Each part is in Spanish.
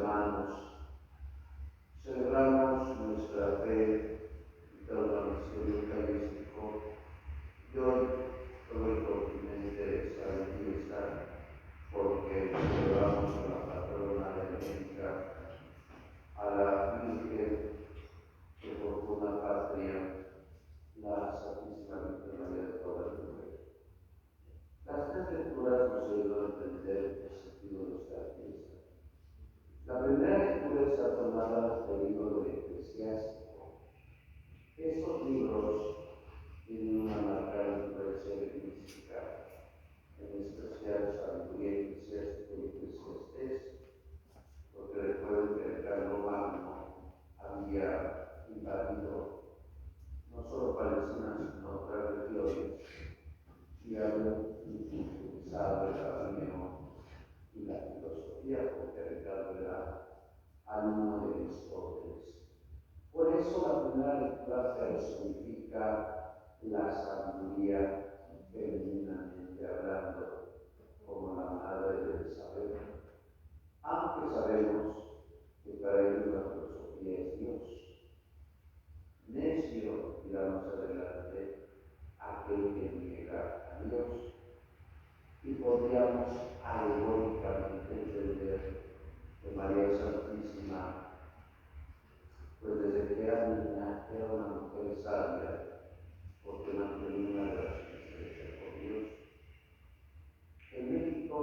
hermanos, celebramos nuestra fe y todo el misterio eucarístico y hoy todo el continente está de fiesta porque celebramos a la patrona de América, a la Virgen de fortuna patria, la Santísima Virgen María de Guadalupe. Las tres lecturas nos ayudan a entender el sentido de esta fiesta. La primera lectura está tomada del libro de Eclesiástico. Estos libros tienen una marcada influencia mística, en especial Sabiduría Eclesiástica y Eclesiastés, porque recuerden que el Carlomagno había invadido no solo Palestina, sino otras regiones, y había utilizado el rabino y la filosofía, porque Ricardo era alumno de Aristóteles. Por eso la primera lectura personifica la sabiduría femeninamente hablando, como la madre de saber, aunque sabemos que para ellos la filosofía es Dios. Necio, dirá más adelante, aquel que niega a Dios. Y podríamos alegóricamente entender que María Santísima, pues desde que era niña, era una mujer sabia, porque mantenía una relación estrecha con Dios. En México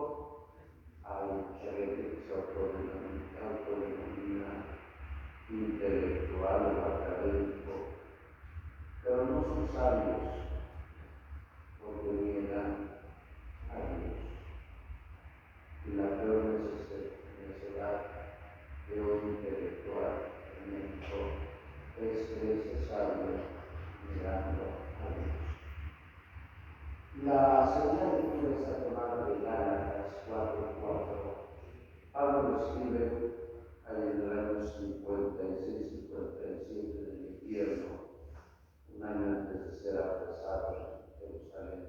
hay mucha gente que se autodenomina intelectual o académico, pero no son sabios, porque niegan a Dios. Y la peor necesidad de un intelectual en México es creerse sabio mirando a Dios. La segunda lectura está tomada de Gálatas 4:4. Pablo lo escribe ahí en el año 56-57 del infierno, un año antes de ser apresado en Jerusalén.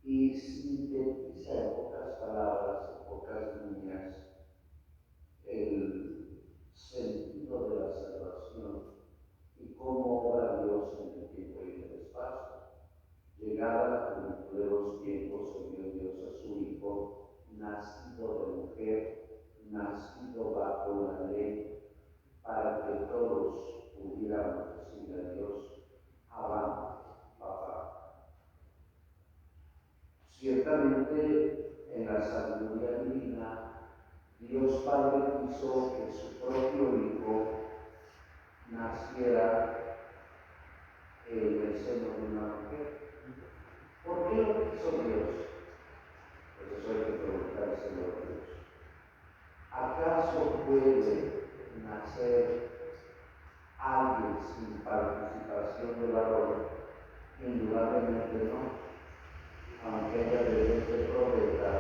Y sintetiza en pocas palabras, en pocas líneas, el sentido de la salvación y cómo obra Dios en el tiempo y en el espacio. Llegada la plenitud de los tiempos, envió Dios a su Hijo, nacido de mujer, nacido bajo la ley, para que todos pudiéramos decir a Dios: Abba, Papá. Ciertamente, en la sabiduría divina, Dios Padre quiso que su propio Hijo naciera en el seno de una mujer. ¿Por qué lo quiso Dios? Pues eso hay que preguntárselo a Dios. ¿Acaso puede nacer alguien sin participación del varón? Indudablemente no. Aunque haya bebés de probeta,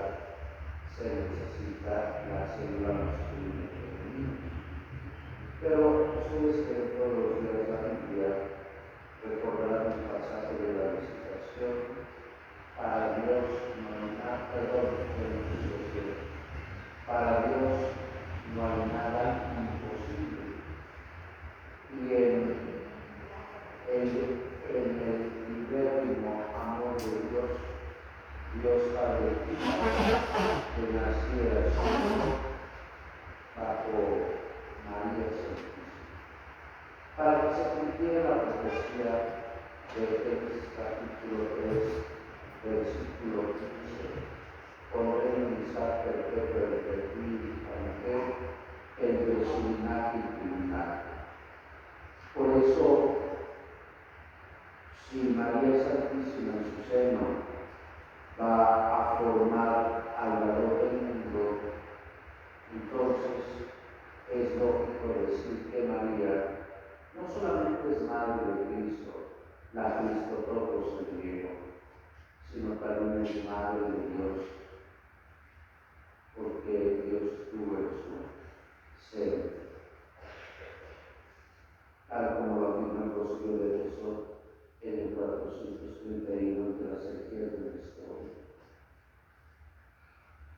se necesita la célula masculina y femenina. Pero ustedes que ven todos los días la Biblia recordarán el pasaje de la visitación. Para Dios no hay nada, para Dios no hay nada imposible. Y en el libérrimo amor de Dios, Dios Padre que naciera su Hijo bajo María Santísima, para que se cumpliera la profecía de Génesis capítulo 3, versículo 15. Pondré amistad perpetua entre ti y la mujer, entre su linaje y tu linaje. Por eso, si María Santísima en su seno va a formar al varón del mundo, entonces es lógico decir que María no solamente es madre de Cristo, la Christotokos en griego, sino también es madre de Dios, porque Dios tuvo en su seno, tal como lo afirma el Concilio de Éfeso en el 431 de las herejías de la historia.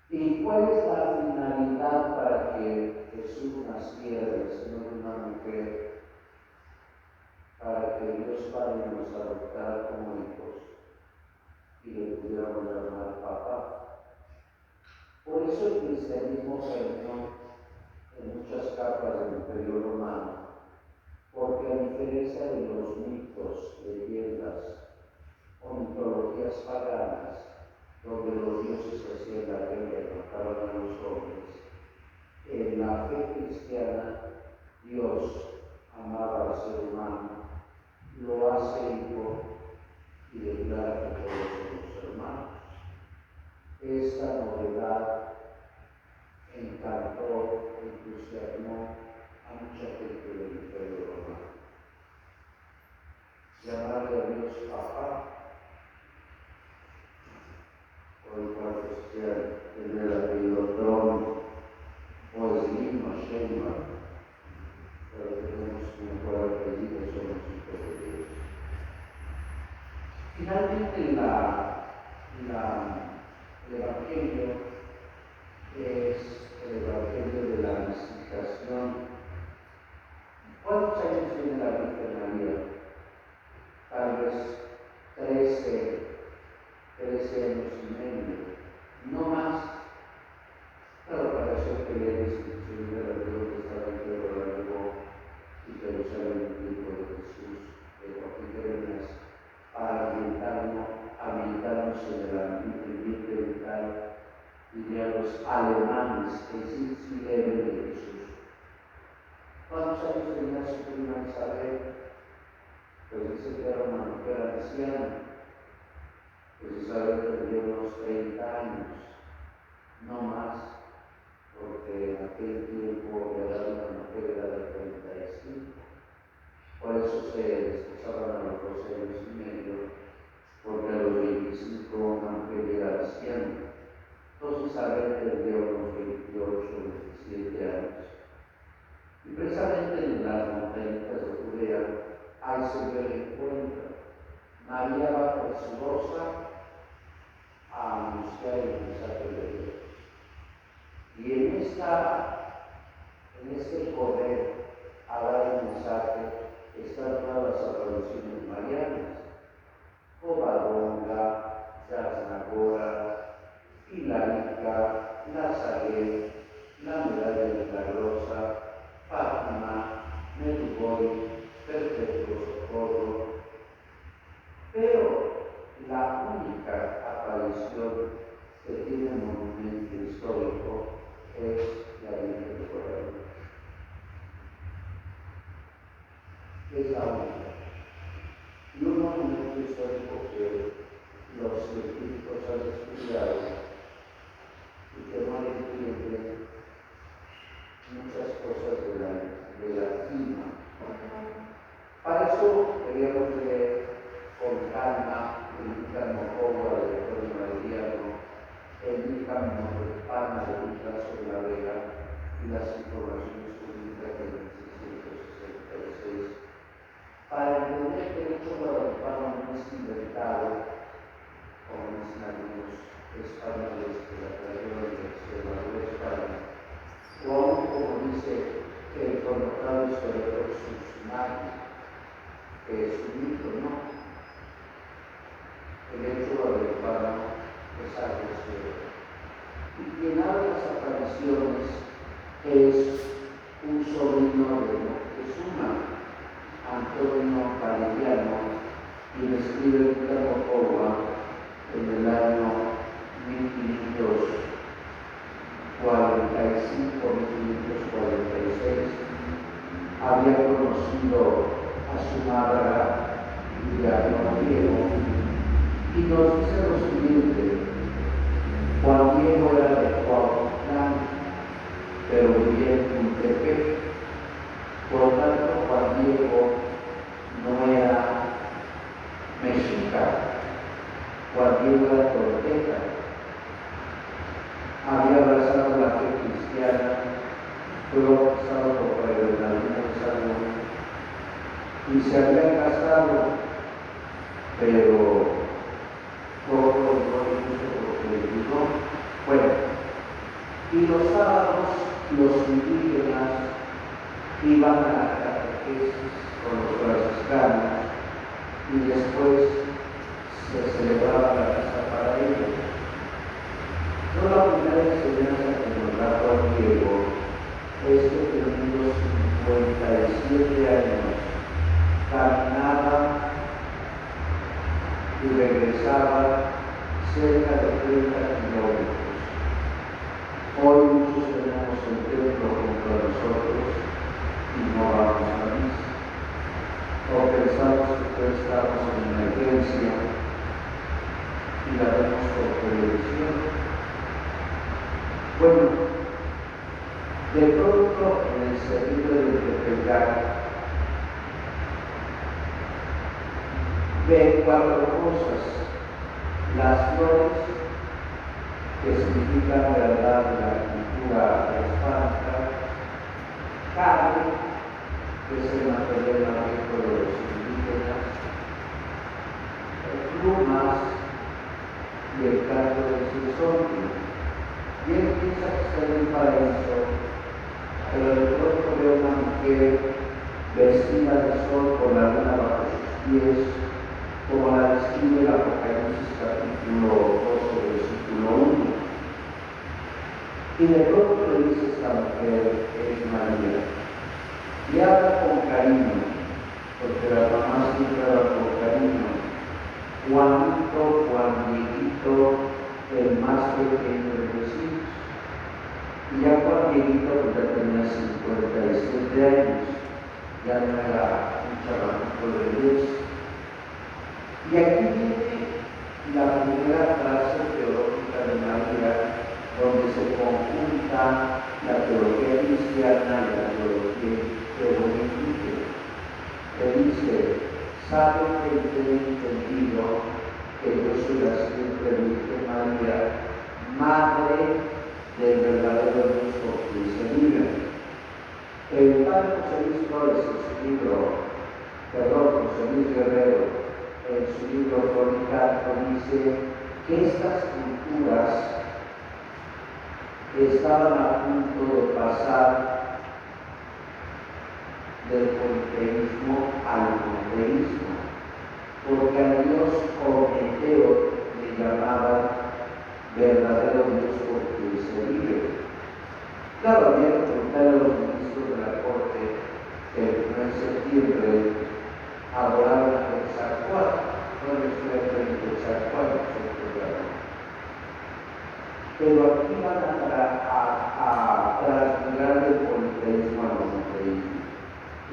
¿Y cuál es la finalidad plan para que Jesús naciera del seno de una mujer, para que Dios Padre nos adoptara como hijos y le pudiéramos llamar papá. Por eso el cristianismo perdió en muchas capas del Imperio Romano, porque a diferencia de los mitos, leyendas o mitologías paganas, donde los dioses hacían la guerra y mataban a los hombres, en la fe cristiana Dios amaba al ser humano, lo hace hijo y declara que todos somos hermanos. Esta novedad encantó, entusiasmó a mucha gente del Imperio Romano. Llamarle a Dios papá, hoy cuando sea tener apellido Tron, o es Lima, Shema, pero tenemos un mejor apellido, somos hijos de Dios. Finalmente, el Evangelio es el Evangelio de la visitación. ¿Cuántos años tiene la Virgen María? Tal vez 13 años y medio, no más. Claro, para eso que la descripción de la Dios que estaba en Jerusalén y Jerusalén, el hijo de Jesús, de Joaquín, para ambientarnos en el ambiente vital, dirían los alemanes, que sí deben de Jesús. ¿Cuántos años tenía su prima Isabel? Pues dice que era una mujer anciana. Pues Isabel tendría unos 30 años, no más, porque en aquel tiempo la edad de una mujer era de 35. Por eso se desposaban a los 12 años y medio, porque a los 25 una mujer era anciana. Entonces Isabel tendría unos 28, 27 años. Y precisamente en las montañitas de Judea, ahí se ve el encuentro. María va presurosa a anunciar el mensaje de Dios. Y en este poder a dar el mensaje están todas las apariciones marianas: Covadonga, Yasnagora, Hilarica, Nazaret, la Medalla Milagrosa, Fátima, Medjugorje, Perpetuo Socorro. Pero la única aparición que tiene un monumento histórico es la Virgen de Guadalupe. Es la única. Y un monumento histórico que los científicos han estudiado y que no entienden muchas cosas de la química. Para eso deberíamos leer con calma el Nícano Cova de Antonio Mariano, el Nícano Pana de Nicolás de la Vega y las informaciones públicas de 1666. Para entender que el hecho guadalupano no es inventado, como dicen algunos españoles que la trajeron de Extremadura, España, o aún como dice el connotado historiador Susmati, que es un mito, ¿no? El hecho guadalupano es algo serio. Y quien abre las apariciones es un sobrino de Moctezuma, Antonio Carigliano, quien escribe el Nícano Cova en el año 1545-1546. Había conocido a su madre y a Juan Diego, y nos dice lo siguiente: Juan Diego era de Cuautitlán, pero vivía en Tultepec. Por lo tanto, Juan Diego no era mexica, Juan Diego era tolteca. Había abrazado la fe cristiana, fue bautizado por Fray Bernardino de Sahagún y se había casado, pero todo no lo hizo porque le dijo. Bueno, y los los sábados los indígenas iban a la catequesis con los franciscanos y después se celebraba la misa para ellos. No la primera enseñanza que nos da Juan Diego es que teniendo 57 años caminaba y regresaba cerca de 30 kilómetros. Hoy muchos tenemos el templo junto a nosotros y no vamos a misa. O pensamos que estamos en emergencia y la vemos por televisión. Bueno, de pronto en el servicio de Tepeyac ve 4 cosas: las flores, que significan verdad de la cultura hispánica; carne, que es el material mágico de los indígenas; plumas y el canto del sinsonte. Y él piensa que está en el paraíso, pero de pronto ve una mujer vestida de sol con la luna bajo sus pies, como la describe el Apocalipsis capítulo 12, versículo 1. Y de pronto le dice esta mujer, es María, y habla con cariño, porque las mamás siempre hablan con cariño. Juanito, Juan Dieguito, el más pequeño de los hijos. Y ya Juan Dieguito ya tenía 57 años, ya no era un chavalito de 10. Y aquí viene la primera frase teológica de María, donde se conjunta la teología cristiana y la teología evangélica. Que dice: sabe que he entendido que yo soy la siempre Virgen María, madre del verdadero Dios por quien se vive. El padre José Luis Flores, José Luis Guerrero, en su libro Cronicato, dice que estas culturas estaban a punto de pasar del politeísmo al monoteísmo, porque a Dios Prometeo le llamaba verdadero Dios por quien se vive. Claro, había que preguntar a los ministros de la corte que el 1 de septiembre adoraron a Quetzalcóatl. No les fue a Quetzalcóatl, pero aquí van a transmigrar del politeísmo al monoteísmo.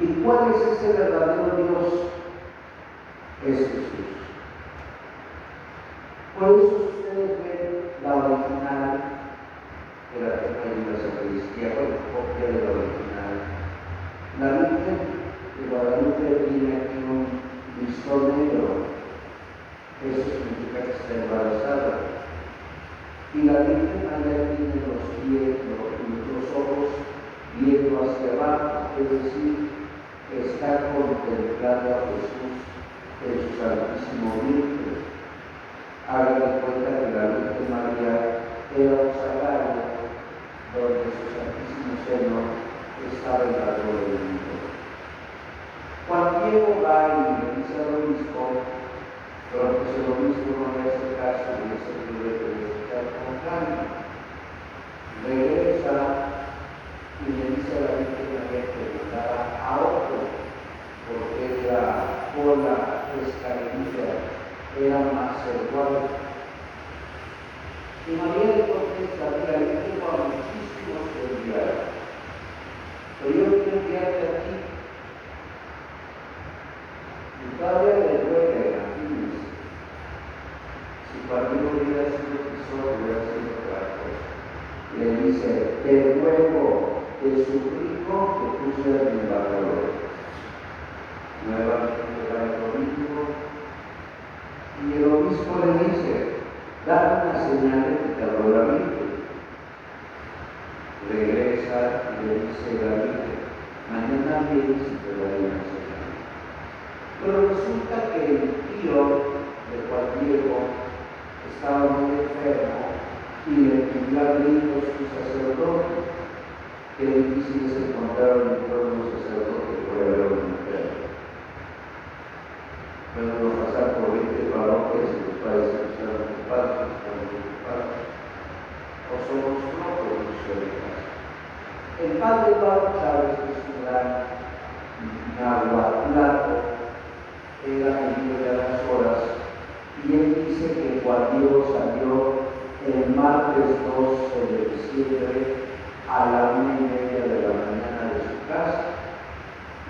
¿Y cuál es ese verdadero Dios? Es Jesús. Por eso ustedes ven la original, que la tengo ahí en la sacristía, copia de la original. La Virgen de Guadalupe tiene aquí un listón negro, eso significa que está embarazada. Y la Virgen María tiene los pies, los ojos viendo hacia abajo, es decir, está contemplando a Jesús en su Santísimo Vientre. Hagan de cuenta que la Virgen María era un sagrario donde su Santísimo Seno estaba en la gloria del mundo. Juan Diego va y le dice al obispo, pero pues el obispo no le hace caso y dice que debe estar con calma. Regresa y le dice a la Virgen María que mandara a otro, porque la cola escarnida era más sensual. Y María le contesta: mira, yo tengo a muchísimos que enviar, pero yo quiero enviarte a ti. Y todavía le ruega, imagínense, si cuando yo hubiera sido tesoro, hubiera sido otra cosa. Le dice: te ruego, te suplico que tú seas mi embajador. Nuevamente va el domingo y el obispo le dice: dame una señal de que te habló la Virgen. Regresa y le dice a la Virgen: mañana vienes y te daré una señal. Pero resulta que el tío de Juan Diego estaba muy enfermo y le pidió a gritos su sacerdote. Qué difícil es encontrar en el pueblo un sacerdote que pueda ver a una mujer. Podemos pasar por 20 parroquias y los padres están ocupados, o somos propios de su casa. El padre Pablo Chávez, que es un gran nahuatlaco, era el de las horas, y él dice que cuando salió el martes 12 de diciembre a la 1:30 de la mañana de su casa.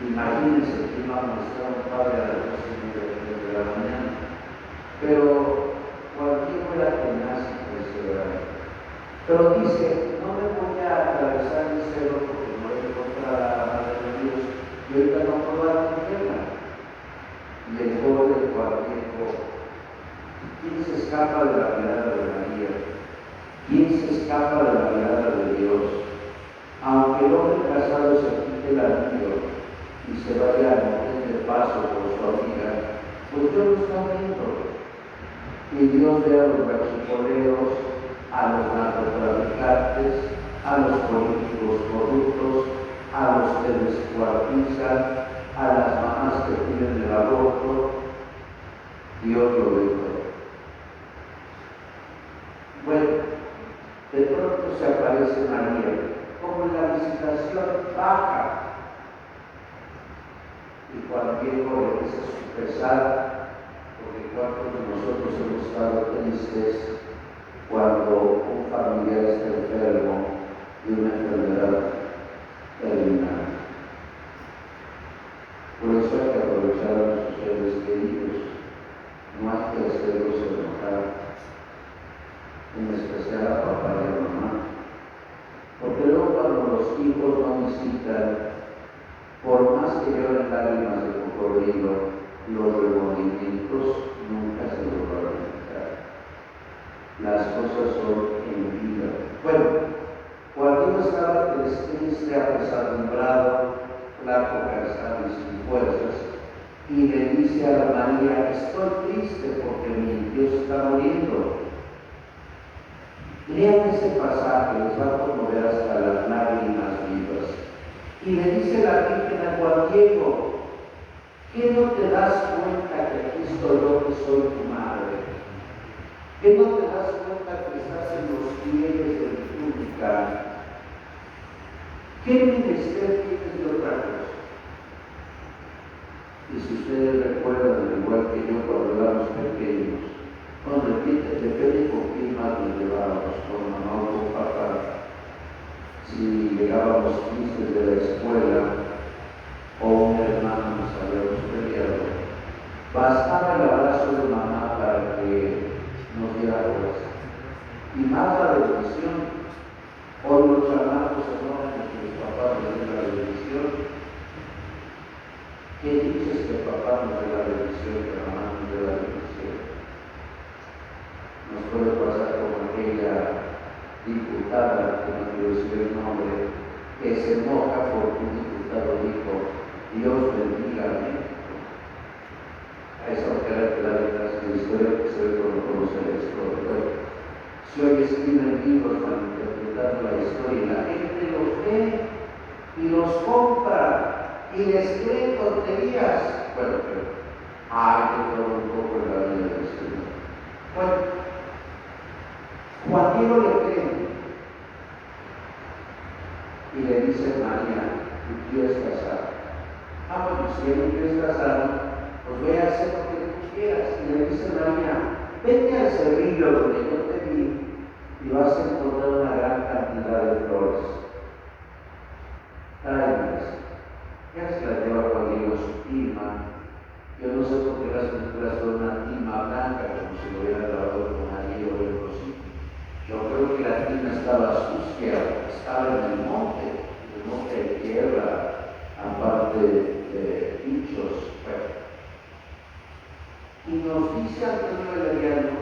Imagínense que iba a mostrar un padre a las 12:30 de la mañana. Pero cualquier hora tenaz y perseverante. Pero dice, no me voy a atravesar el cerro porque no voy a encontrar a la madre de Dios y ahorita no puedo dar mi pena. Y el pobre del cuartico, ¿quién se escapa de la mirada de María? ¿Quién se escapa de la mirada de Dios? Aunque el hombre casado se quite el anillo y se vaya a morir de paso por su amiga, pues Dios lo está viendo. Y Dios ve a los brachicoleros, a los narcotraficantes, a los políticos corruptos, a los que descuartizan, a las mamás que piden el aborto. Dios lo ve todo. Bueno, de pronto se aparece María, como en la visitación baja. Y cuando Diego le dice su pesar, porque cuántos de nosotros hemos estado tristes cuando un familiar está enfermo de una enfermedad terminal. Por eso hay que aprovechar a nuestros seres queridos, no hay que hacerlos enojar, en especial a papá y a mamá. Porque luego cuando los hijos no visitan, por más que lloren lágrimas de cocodrilo, los remordimientos nunca se los van a quitar. Las cosas son en vida. Bueno, cuando estaba triste, apesadumbrado, flaco, cansado y sin fuerzas, y le dice a María, estoy triste porque mi Dios está muriendo. Lean ese pasaje, les va a conmover hasta las lágrimas vivas. Y le dice la Virgen a Juan Diego, ¿qué no te das cuenta que aquí estoy yo, que soy tu madre? ¿Qué no te das cuenta que estás en los pliegues de mi túnica? ¿Qué menester tienes de otra cosa? Y si ustedes recuerdan, al igual que yo cuando éramos pequeños, depende con quién más nos llevábamos, con mamá o con papá. Si llegábamos tristes de la escuela o un hermano nos habíamos peleado, bastaba el abrazo de mamá para que nos diera fuerza. Y más la bendición. Hoy los chamacos se enojan de que los papás nos den la bendición. ¿Qué dices que papá nos dé la bendición, que mamá nos dé la bendición? Nos puede pasar como aquella diputada, que no quiero decir el nombre, que se enoja porque un diputado dijo, Dios bendiga a México. A esa mujer que la clase de historia que se ve como conocer la historia. Bueno, si hoy escriben libros malinterpretando la historia y la gente los lee y los compra y les cree tonterías, bueno, pero hay que todo un poco en la vida del Señor. Bueno, Juan Diego le cree y le dice María, ¿tú quieres casar? Bueno, si él no quieres casar, pues voy a hacer lo que tú quieras. Y le dice María, vete al cerrillo donde yo te vi y vas a encontrar una gran cantidad de flores. Tráemelas. Ya se la lleva Juan Diego a su tima. Yo no sé por qué las pinturas son una tima blanca, como si lo hubiera grabado con María o el Rosito. Yo creo que la tina estaba sucia, estaba en el monte de tierra, aparte de bichos. Y nos dice Antonio Valeriano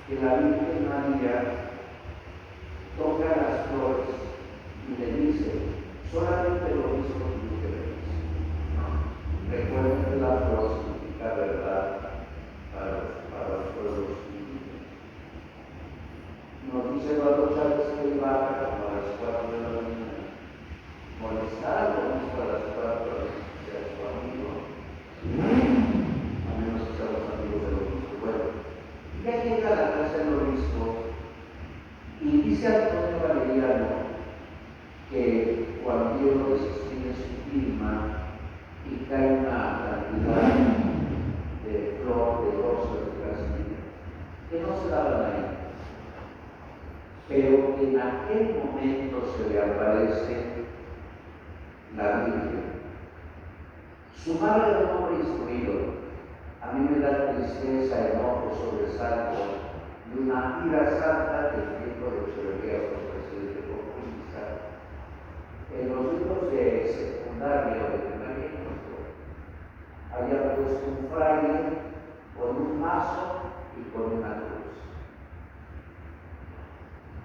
que la Virgen María toca las flores y le dice, solamente lo mismo que tú querés. Recuerden que la flor significa verdad para los pueblos indígenas. Nos dice Eduardo que Juan Diego desescribe su firma y cae una cantidad de flor, de rosas, de jazmín, que no se daban ahí, pero en aquel momento se le aparece la Virgen. Su madre era un hombre instruido. A mí me da tristeza, enojo, sobresalto de una ira santa que el tiempo de Echeverría fue presidente populista. En los libros de secundaria o de primaria había puesto un fraile con un mazo y con una cruz.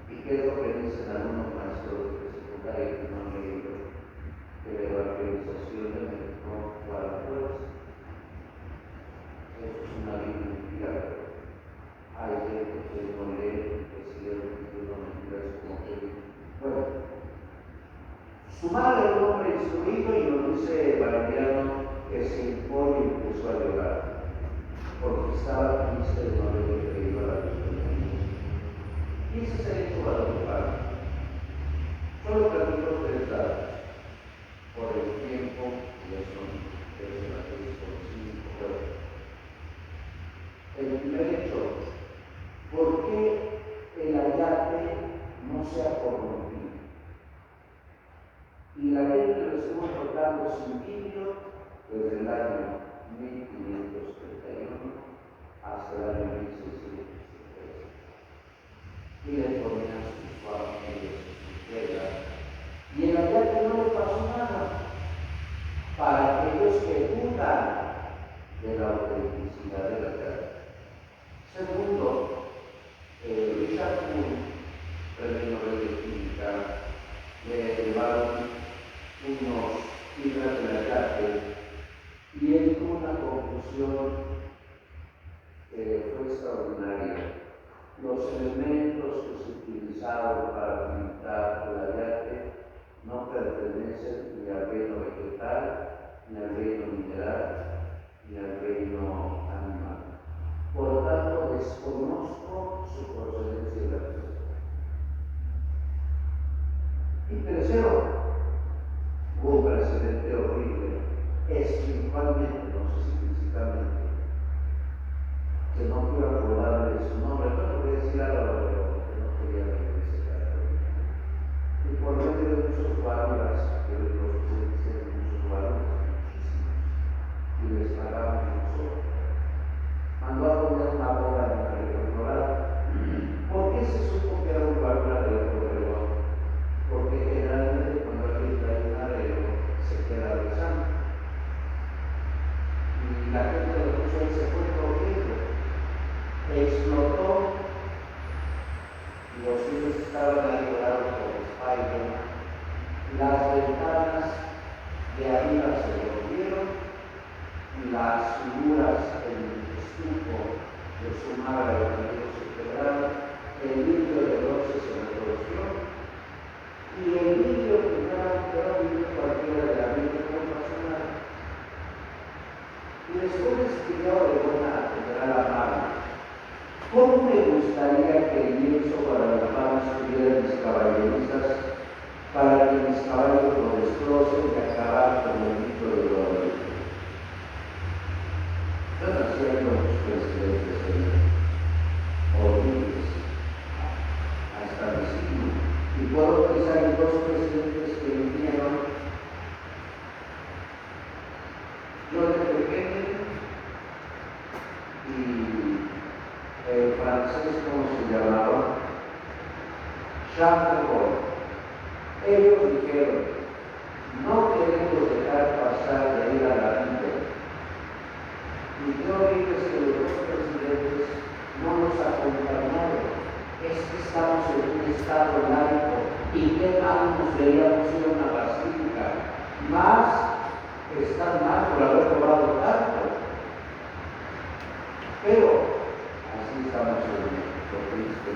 ¿Y qué es lo que dicen algunos maestros de secundaria que no han leído? Que la evangelización de México fue a la fuerza. Eso es una Biblia mentira, pero hay gente que no lee, que sigue repitiendo mentiras como que. Bueno, su madre era un hombre instruido y nos dice Valeriano que se impone y puso a llorar, porque estaba triste de no haber creído a la Virgen. Y ese es el hecho valorado. Solo permito 3 datos por el tiempo, ya son 3 de la 3 por 5. El primer hecho, ¿por qué el ayate no se ha corrompido? Y la ley que lo estuvo tratando sin vidrio desde el año 1531 hasta el año 1613. Y le ponían sus familias, sus piedras. Y el ayate no le pasó nada. Para aquellos que dudan de la autenticidad de la ayate. Segundo, Richard Kuhn, premio Nobel de Química, le llevaron unos fibras de la ayate y él tuvo una conclusión que fue extraordinaria. Los elementos que se utilizaron para pintar el ayate no pertenecen ni al reino vegetal, ni al reino mineral, ni al reino animal. Por lo tanto, desconozco su procedencia y la receta. Y tercero, hubo un precedente horrible, espiritualmente, no sé si físicamente, que no quiero acordarme de su nombre, no voy a decir algo, pero que no quería ver ese caso. Y por medio de muchos guardias, que los presidentes de muchos guardias, muchísimos, y les pagaban mucho, mandó a poner una boda en la región dorada. ¿Por qué se supo que era un guardia de Obregón? Porque generalmente cuando alguien trae un arreglo se queda rezando. Y la gente de los museos se fue corriendo. Explotó y los niños estaban ahí volados por Spider. Las ventanas de arriba se rompieron y las figuras en estuco de su madre se quebraron, el vidrio de bronce se retorció y el vidrio que era vidrio cualquiera de la Virgen no pasó nada. Y después escribió Obregón a General Amaro: ¿cómo me gustaría que el lienzo para la mano estuviera en mis caballerizas para que mis caballos lo destrocen y acabar con el mito de gloria? Están haciendo los presidentes horribles hasta el siglo. Y puedo pensar en 2 presidentes que vinieron, John F. Kennedy y el francés, ¿cómo se llamaba? Charles de Gaulle. Ellos dijeron: no queremos dejar pasar de ir a la vida. Y yo digo que los 2 presidentes no nos acompañaron. Es que estamos en un estado laico y qué mal nos veíamos ir a una basílica. Más están mal por haber robado tanto. Pero así estamos en el Cristo.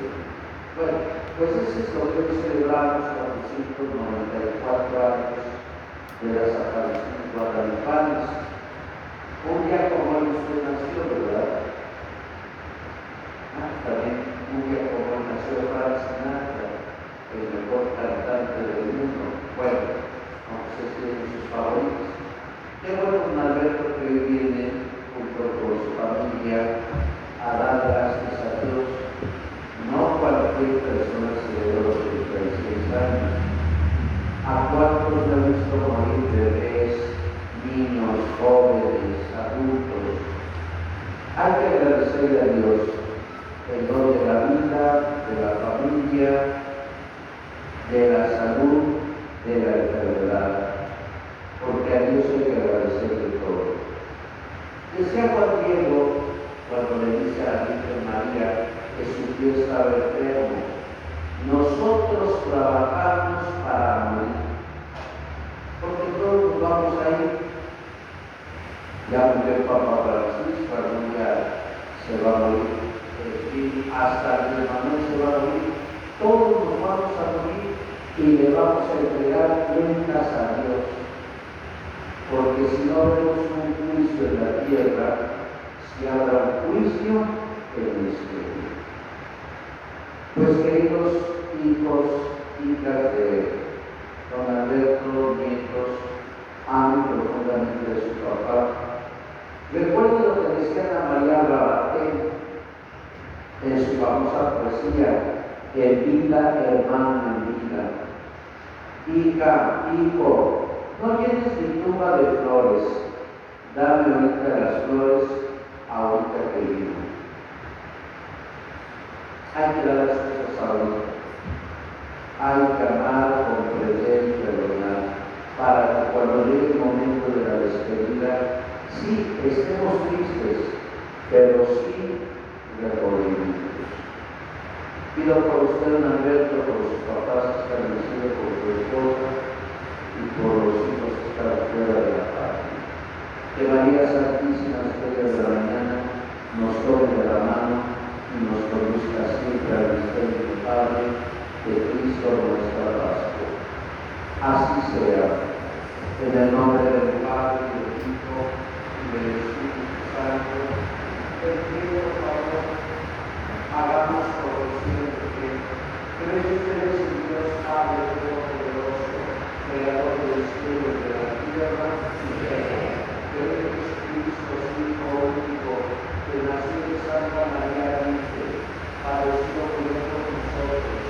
Bueno, pues ese es lo que hoy celebramos 494 años de las apariciones guadalupanas. Un día como hoy usted nació, ¿verdad? También un día como hoy nació Frank Sinatra, el mejor cantante del mundo. ofrecerle a Dios el don de la vida, de la familia, de la salud, de la enfermedad, porque a Dios hay que agradecerle todo. Decía Juan Diego, cuando le dice a la Virgen María que su tío estaba enfermo, nosotros trabajamos para morir, porque todos nos vamos a ir. Ya murió el Papa Francisco, algún día se va a morir, y hasta el Manuel se va a morir, todos nos vamos a morir y le vamos a entregar cuentas a Dios, porque si no vemos un juicio en la tierra, si habrá un juicio en el cielo. Pues queridos hijos, hijas de don Alberto, nietos, amen profundamente de su papá. Recuerden lo que decía Ana María Rabatel en su famosa poesía, en vida, hermana, en vida. Hija, hijo, no llenes mi tumba de flores, dame ahorita las flores, ahorita que vivo. Hay que dar las cosas ahorita. Hay que amar, comprender y perdonar, para que cuando llegue el momento de la despedida, sí, estemos tristes, pero sí recordemos. Pido por usted, don Alberto, por sus papás que están en el cielo, por su esposa y por los hijos que están fuera de la patria. Que María Santísima, estrella de la mañana, nos tome de la mano y nos conduzca siempre al misterio del Padre, de Cristo nuestra Pascua. Así sea. En el nombre del Padre, del Hijo y del Espíritu Santo, te pido, por favor, hagamos profesión de fe. Creo que eres el Dios Padre Todopoderoso, Creador del cielo y de la tierra, y creo que Jesucristo, su Hijo único, que nació de Santa María Virgen, padeció por nosotros,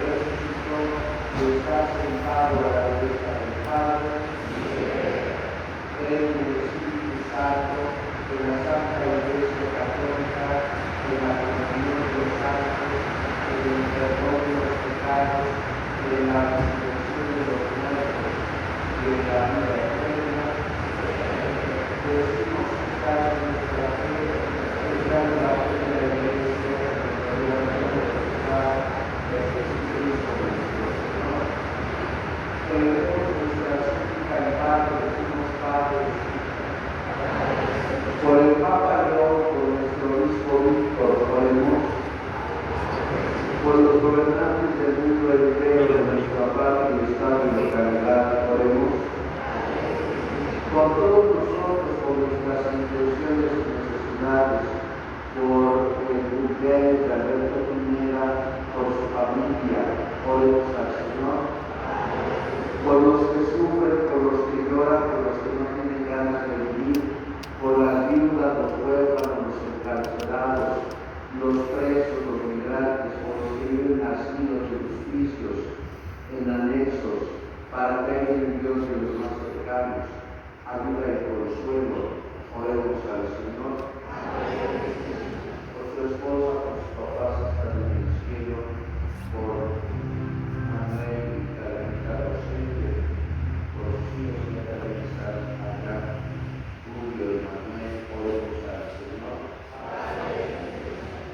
resucitó y está sentado a la derecha del Padre. Creo en el Espíritu Santo, en la Santa Iglesia Católica, en la comunión de los santos, en el perdón de los pecados, en la resurrección de los muertos y en la vida eterna. Decimos estar en nuestra fe, estar en la fe de la Iglesia, en la verdad de Jesucristo nuestro Señor. Tenemos nuestra súplica al Padre, decimos Padre, por el Papa León, por nuestro obispo Víctor, oremos. Por los gobernantes del mundo entero, de nuestra patria y estado y localidad, oremos. Por todos nosotros, por nuestras intenciones y necesidades, por el cumpleaños de Alberto Pineda, por su familia, oremos al Señor. Por los que sufren, por los que lloran, por los que no tienen ganas de vivir, por las viudas, los huérfanos, los encarcelados, los presos, los migrantes, por los que viven asilos y hospicios, en anexos, para que haya en Dios de los más cercanos, ayuda y consuelo, oremos al Señor. Por su esposa, por sus papás que están en el cielo, por Manuel y Carolina Rosete, por los hijos que también están allá, Julio y Manuel, oremos al Señor.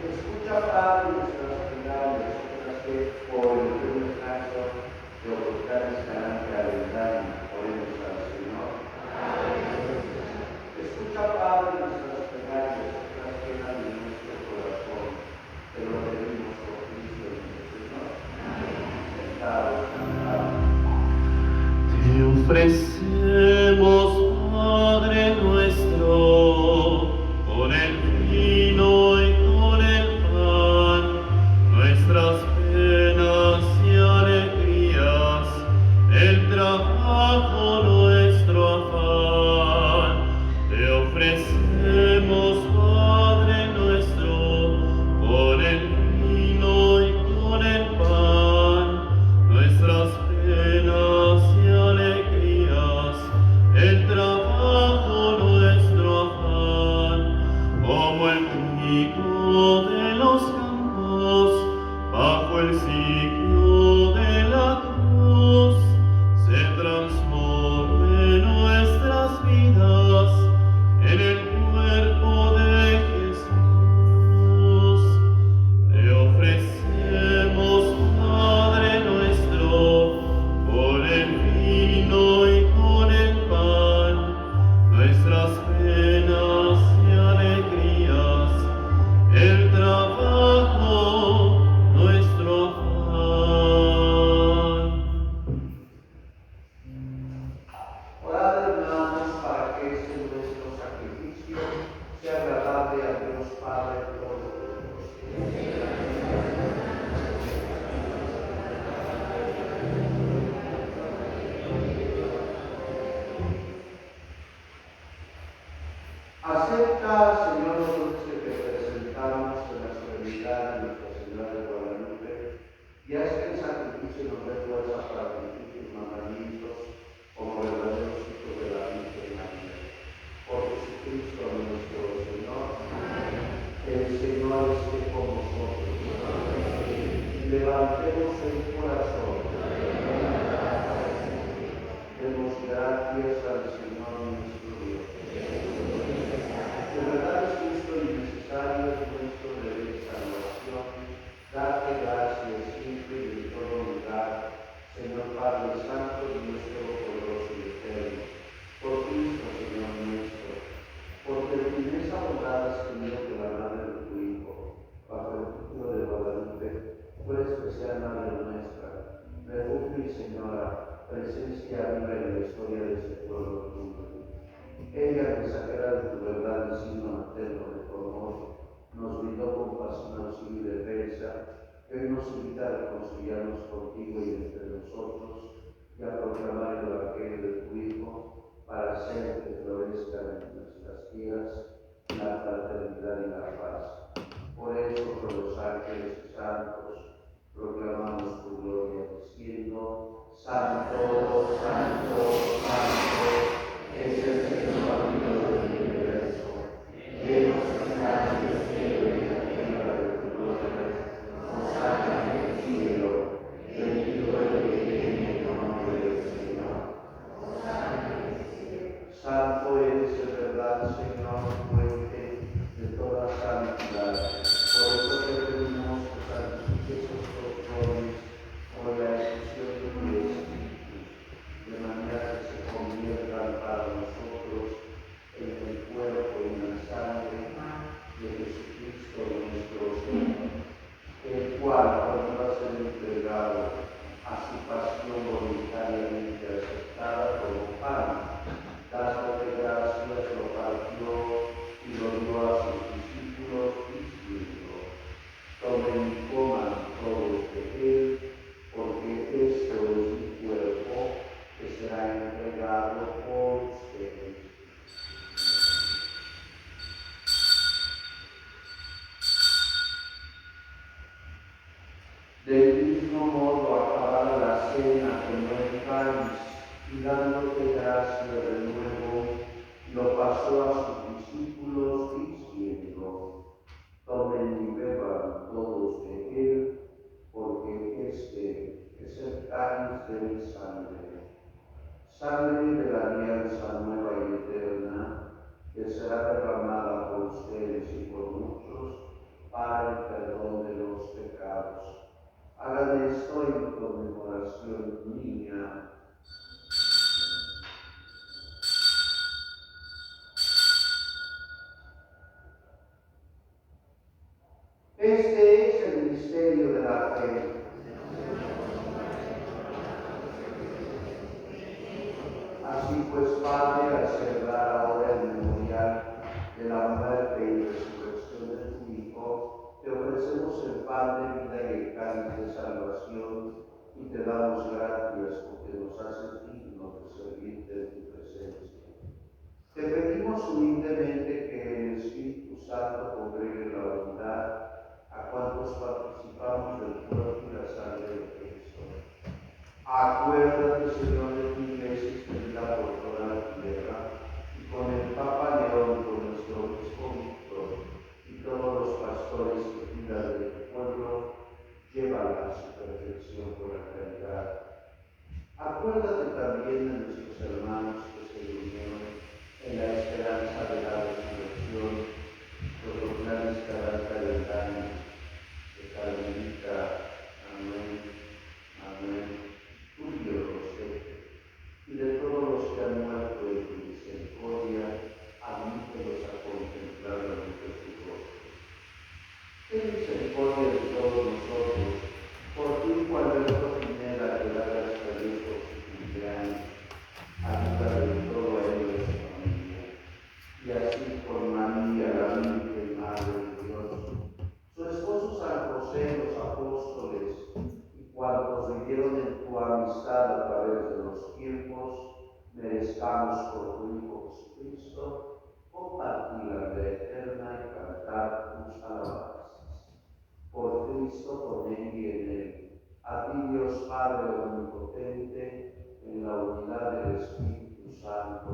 Escucha, Padre, nuestras plegarias, que por el buen caso de ocultar Escalante Aventana, oremos al Señor. Escucha, Padre, nuestras plegarias, las quejas de nuestro corazón, te lo pedimos por Cristo nuestro Señor. Sentados, cantados. Te ofrecemos, Padre nuestro, con el vino y con el pan, nuestras penas y alegrías, el trabajo, nuestro afán. Te ofrecemos, Padre nuestro, con el vino y con el pan, nuestras penas y alegrías, el trabajo, el corazón. Demos gracias al Señor nuestro Dios. De verdad es justo y necesario nuestro deber de salvación, darte gracias siempre y en todo lugar, Señor Padre Santo, Dios Todopoderoso y Eterno, por Cristo, Señor nuestro, porque de firmeza abundada has tenido que la madre de tu Hijo, bajo el título de Guadalupe, fue especial madre nuestra, refugio y Señora, presencia viva en la historia de este pueblo tuyo. Ella, mensajera de tu verdad y signo materno de tu amor, nos brindó compasión, auxilio y defensa, que hoy nos invita a reconciliarnos contigo y entre nosotros y a proclamar el Evangelio de tu Hijo para hacer que florezcan en nuestras vidas la fraternidad y la paz. Por eso, con los ángeles y santos, proclamamos tu gloria diciendo: Santo, Santo, Santo, es el Señor Dios del universo, lleno está en el cielo y la tierra de tu gloria, hosana en el cielo, bendito el que viene en nombre del Señor. Santo eres en verdad, Señor, fuente de toda santidad. Por eso te pedimos que santifiques estos dones por la efusión de tu Espíritu, de manera que se conviertan para nosotros en el cuerpo y la sangre de Jesucristo nuestro Señor, el cual, cuando va a ser entregado a su pasión voluntariamente aceptada como pan, dándole gracias, lo partió y lo dio a sus discípulos diciendo: tomen y coman todos de él, porque esto es mi cuerpo que será entregado por ustedes. Del mismo modo, acabada la cena, tomó el cáliz y dándote gracias de nuevo, lo pasó a sus discípulos diciendo: tomen y beban todos de él, porque este es el cáliz de mi sangre, sangre de la alianza nueva y eterna, que será derramada por ustedes y por muchos para el perdón de los pecados. Hagan esto en conmemoración mía. Este es el misterio de la fe. Así pues, Padre, al celebrar ahora el memorial de la muerte y resurrección de tu Hijo, te ofrecemos el pan de vida y el cáliz de salvación y te damos gracias porque nos haces dignos de servirte en tu presencia. Te pedimos humildemente que el Espíritu Santo congregue la unidad a cuantos participamos del cuerpo y la sangre de Cristo. Acuérdate, Señor, de tu iglesia extendida por toda la tierra, y con el Papa León, con nuestro obispo Víctor, y todos los pastores que cuidan de tu pueblo, llévala a su perfección por la caridad. Acuérdate también de nuestros hermanos que se durmieron en la esperanza de la resurrección, por los grandes cardenales de Carmelita, amén, amén, Julio Rosete, y de todos los que han muerto en tu misericordia, admítelos a contemplar la luz de tu rostro. Ten misericordia de todos nosotros, por tu Hijo Alberto Pineda, que da las feliz por su cumpleaños, ayuda de todo a él y a su familia, y así por María, la Virgen Madre de Dios, su esposo San José, los apóstoles, y cuantos vivieron en tu amistad a través de los tiempos, merezcamos por tu Hijo Jesucristo compartir la vida eterna y cantar tus alabanzas. Por Cristo, con él y en él, a ti Dios Padre omnipotente, en la unidad del Espíritu Santo,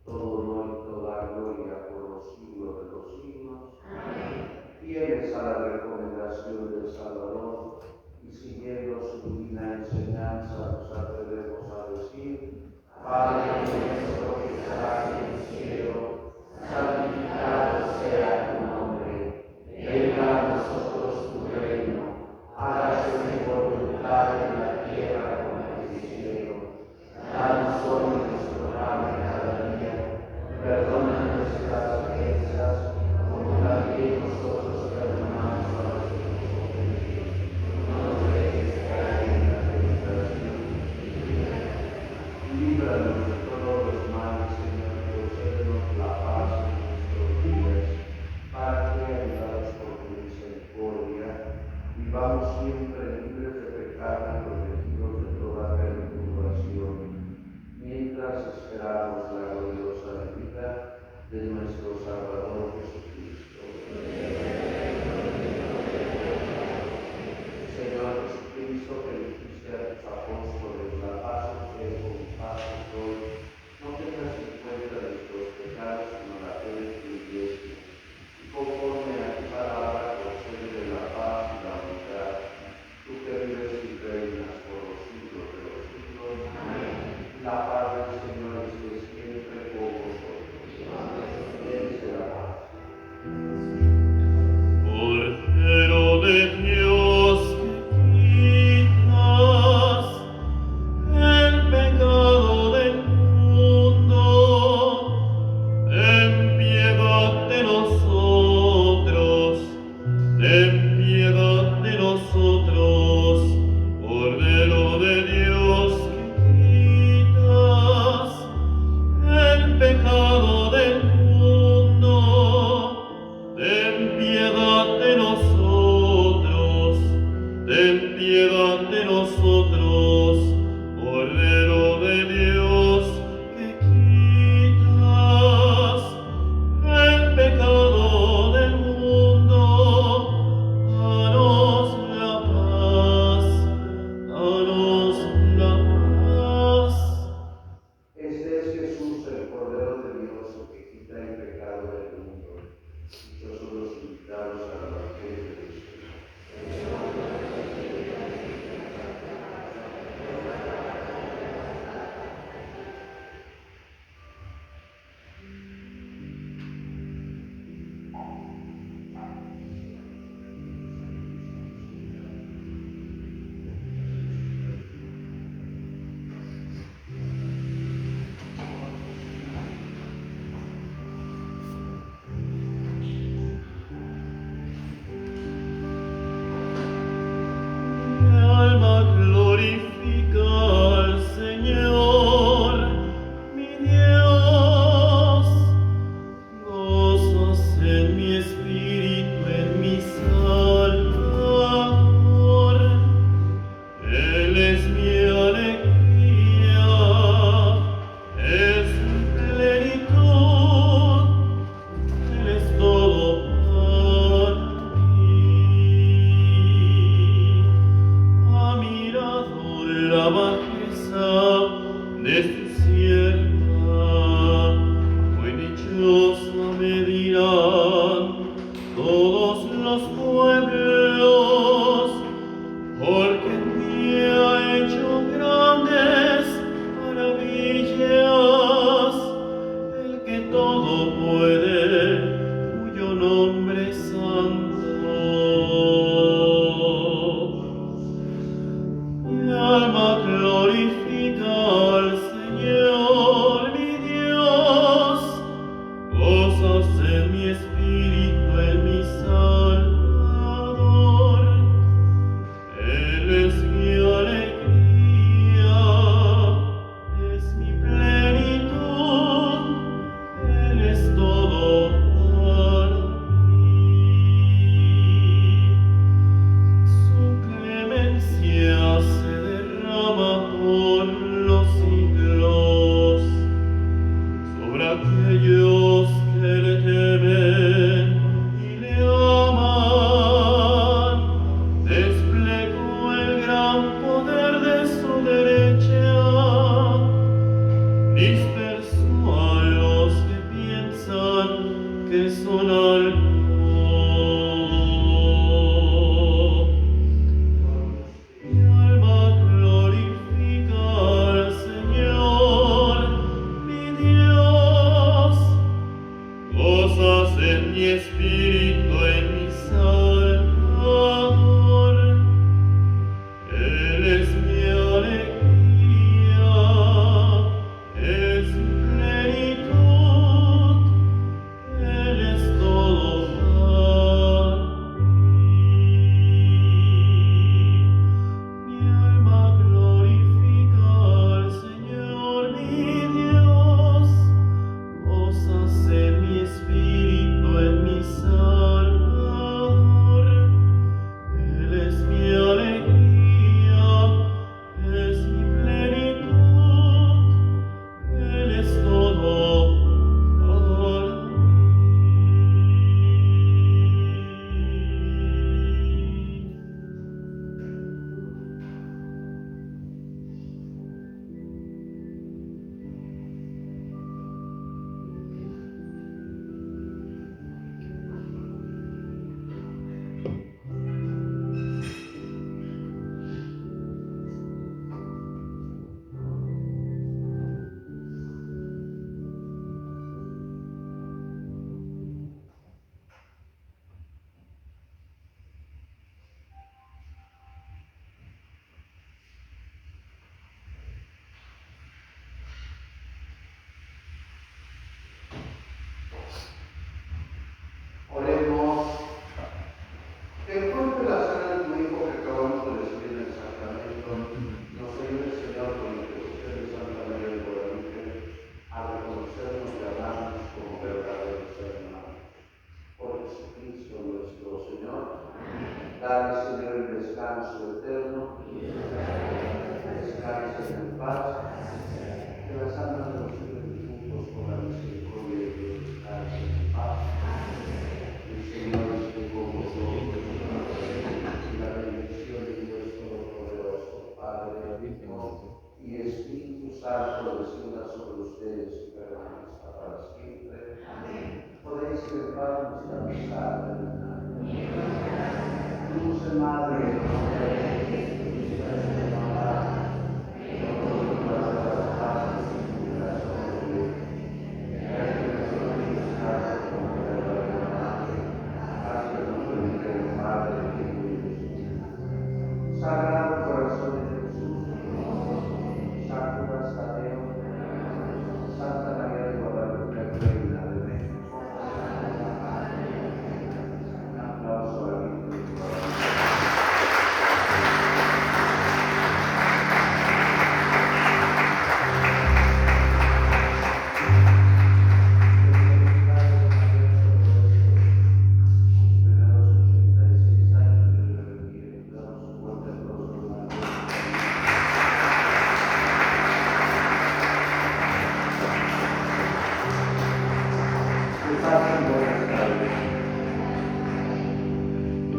todo honor y toda gloria por los siglos de los siglos. Amén. Fieles a la recomendación del Salvador y siguiendo su La paz del Señor esté siempre con vosotros. Dense la paz. Cordero de Dios, que quitas el pecado del mundo, ten piedad de nosotros, ten piedad de nosotros. Cordero de Dios, que quitas el pecado del mundo, ten piedad de nosotros, ten piedad de nosotros. Cordero de Dios, que quitas el pecado del mundo, danos la paz, danos la paz. Este es Jesús, el Cordero de Dios, que quita el pecado del mundo. Dichosos los invitados a la banquete del Señor. Mi alma glorifica al Señor, mi Dios. Gozos en mi espíritu, en mi Salvador. Él es mi alegría, es mi plenitud, Él es todo para mí. Ha mirado la bajeza de su sierva, muy dichosa me dirán todos los pueblos, porque en mí ha hecho grandes maravillas, el que todo puede, cuyo nombre es santo. Mi alma glorifica al Señor. santo descienda sobre ustedes y permanezca para siempre. Amén. Podéis elevar nuestra amistad Dulce Madre, Sagrado Corazón de Jesús, Santo Tadeo, Santa María de Guadalupe, Reina de México, un aplauso a la Virgen.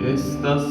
Estas